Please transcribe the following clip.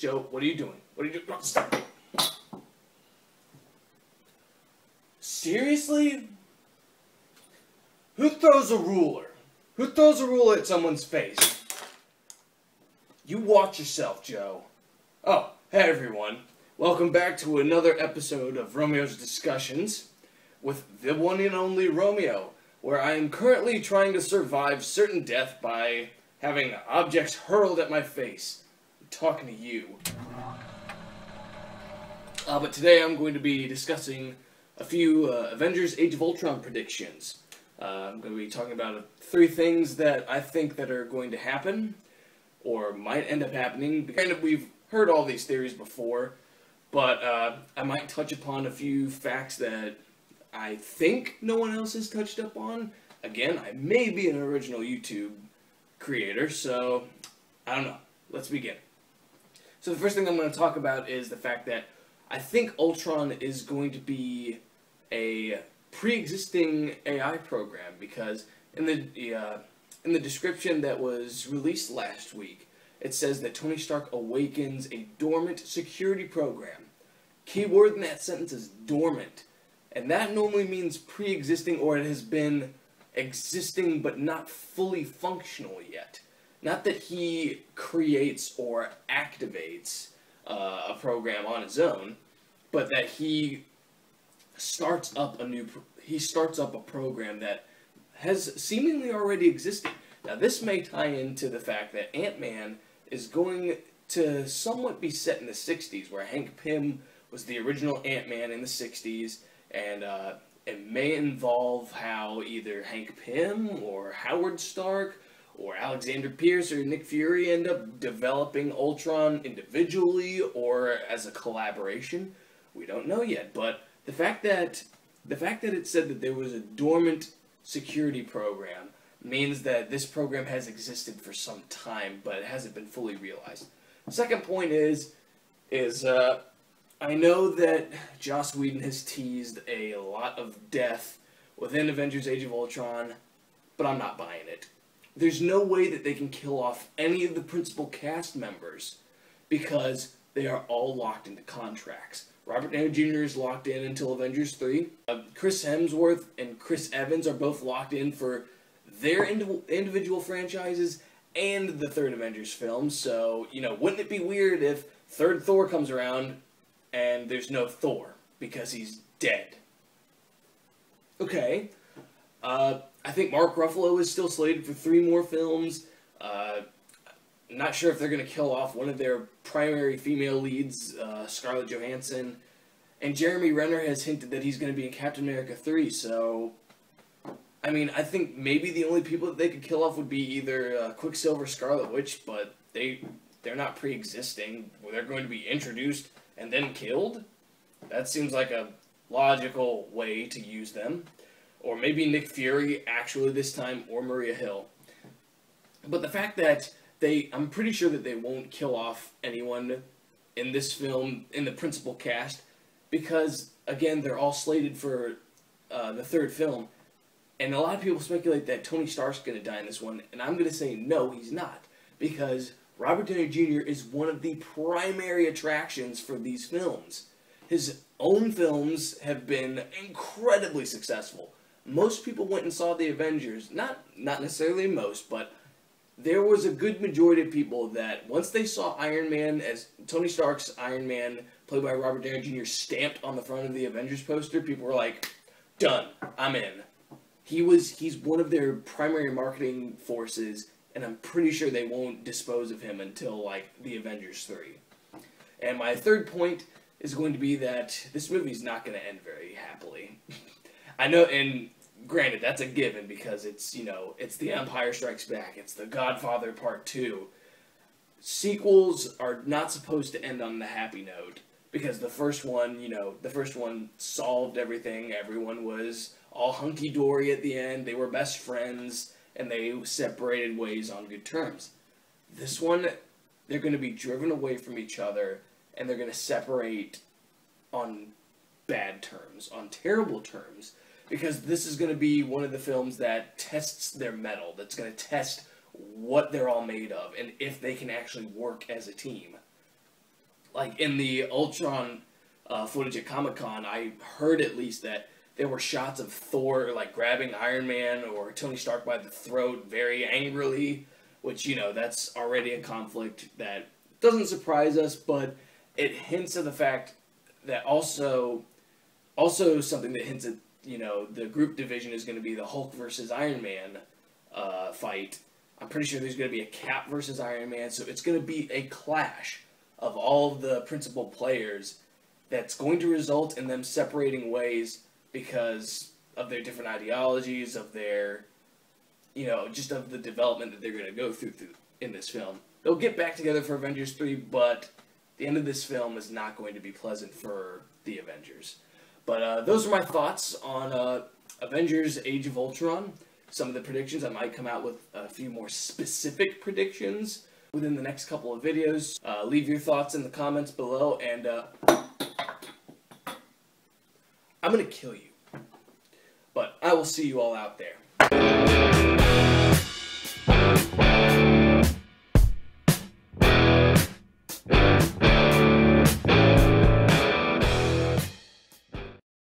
Joe, what are you doing? What are you doing? Stop. Seriously? Who throws a ruler? Who throws a ruler at someone's face? You watch yourself, Joe. Oh, hey everyone. Welcome back to another episode of Romeo's Discussions with the one and only Romeo, where I am currently trying to survive certain death by having objects hurled at my face. I'm talking to you. But today I'm going to be discussing a few Avengers Age of Ultron predictions. I'm going to be talking about 3 things that I think that are going to happen, or might end up happening. Granted, we've heard all these theories before, but I might touch upon a few facts that I think no one else has touched up on. Again, I may be an original YouTube creator, so I don't know. Let's begin. So the first thing I'm going to talk about is the fact that I think Ultron is going to be a pre-existing AI program, because in the description that was released last week, it says that Tony Stark awakens a dormant security program. Keyword in that sentence is dormant, and that normally means pre-existing, or it has been existing but not fully functional yet. Not that he creates or activates a program on his own, but that he starts up a program that has seemingly already existed. Now, this may tie into the fact that Ant-Man is going to somewhat be set in the 60s, where Hank Pym was the original Ant-Man in the 60s, and it may involve how either Hank Pym or Howard Stark or Alexander Pierce or Nick Fury end up developing Ultron individually or as a collaboration. We don't know yet, but the fact that it said that there was a dormant security program means that this program has existed for some time, but it hasn't been fully realized. The second point is I know that Joss Whedon has teased a lot of death within Avengers Age of Ultron, but I'm not buying it. There's no way that they can kill off any of the principal cast members, because they are all locked into contracts. Robert Downey Jr. is locked in until Avengers 3. Chris Hemsworth and Chris Evans are both locked in for their individual franchises and the third Avengers film. So, wouldn't it be weird if third Thor comes around and there's no Thor because he's dead? Okay. I think Mark Ruffalo is still slated for 3 more films. I'm not sure if they're going to kill off one of their primary female leads, Scarlett Johansson. And Jeremy Renner has hinted that he's going to be in Captain America 3, so I mean, I think maybe the only people that they could kill off would be either Quicksilver, Scarlet Witch, but they're not pre-existing. They're going to be introduced and then killed. That seems like a logical way to use them. Or maybe Nick Fury, actually this time, or Maria Hill. But the fact that I'm pretty sure that they won't kill off anyone in this film, in the principal cast, because, again, they're all slated for the third film. And a lot of people speculate that Tony Stark's going to die in this one, and I'm going to say no, he's not. Because Robert Downey Jr. is one of the primary attractions for these films. His own films have been incredibly successful. Most people went and saw the Avengers. Not necessarily most, but there was a good majority of people that once they saw Iron Man, as Tony Stark's Iron Man, played by Robert Downey Jr., stamped on the front of the Avengers poster, people were like, done, I'm in. He's one of their primary marketing forces, and I'm pretty sure they won't dispose of him until, the Avengers 3. And my third point is going to be that this movie's not going to end very happily. I know, and granted, that's a given, because it's, it's The Empire Strikes Back, it's The Godfather Part 2. Sequels are not supposed to end on the happy note, because the first one solved everything, everyone was all hunky-dory at the end, they were best friends, and they separated ways on good terms. This one, they're going to be driven away from each other, and they're going to separate on bad terms, on terrible terms, because this is going to be one of the films that tests their mettle, that's going to test what they're all made of, and if they can actually work as a team. Like in the Ultron footage at Comic-Con, I heard at least that there were shots of Thor like grabbing Iron Man or Tony Stark by the throat very angrily, which, you know, that's already a conflict that doesn't surprise us, but it hints at the fact that also something that hints at, you know, the group division is going to be the Hulk versus Iron Man fight. I'm pretty sure there's going to be a Cap versus Iron Man, so it's going to be a clash of all of the principal players that's going to result in them separating ways because of their different ideologies, of their, you know, just of the development that they're going to go through in this film. They'll get back together for Avengers 3, but the end of this film is not going to be pleasant for the Avengers. But those are my thoughts on Avengers Age of Ultron. Some of the predictions. I might come out with a few more specific predictions within the next couple of videos. Leave your thoughts in the comments below, and I'm going to kill you. But I will see you all out there.